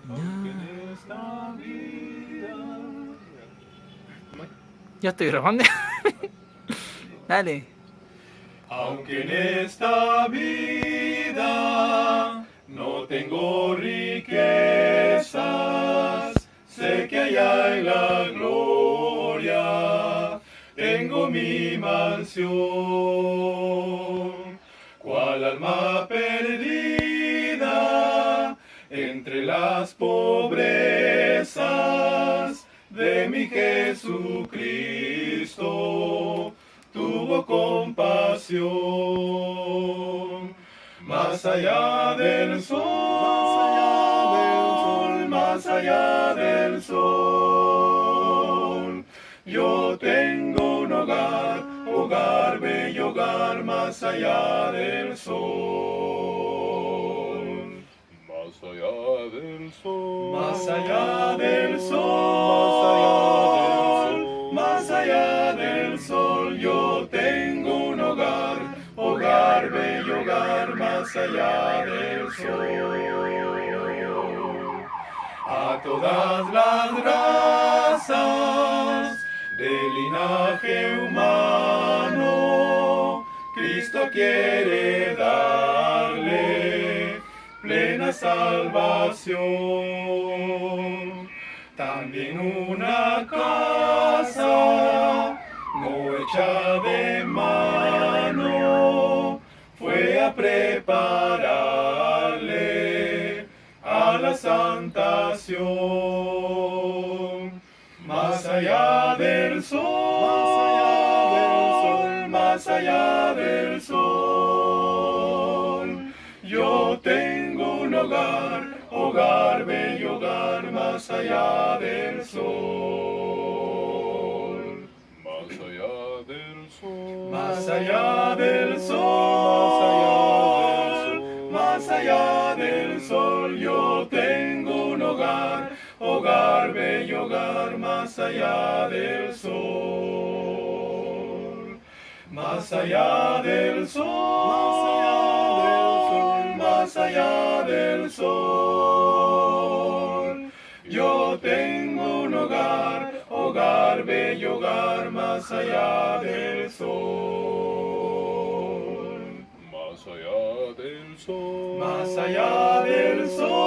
Aunque en Ya. esta vida. Ya estoy grabando. Dale. Aunque en esta vida no tengo riquezas, sé que allá en la gloria tengo mi mansión. Cual alma perdida entre las pobrezas de mi Jesucristo tuvo compasión. Más allá del sol, más allá del sol, yo tengo un hogar, hogar, bello hogar, más allá del sol. Más allá del sol. Más allá del sol, más allá del sol, yo tengo un hogar, hogar, bello hogar, más allá del sol. A todas las razas del linaje humano, Cristo quiere darle plena salvación. También una casa no hecha de mano fue a prepararle a la santación. Más allá del sol, más allá del sol, yo tengo un hogar, hogar, bello hogar, más allá del sol. Más allá del sol. Más allá del sol, más allá del sol, yo tengo un hogar, hogar, bello hogar, más allá del sol. Más allá del sol, más allá del sol, yo tengo un hogar, hogar, bello hogar, más allá del sol. Más allá del sol. Más allá del sol.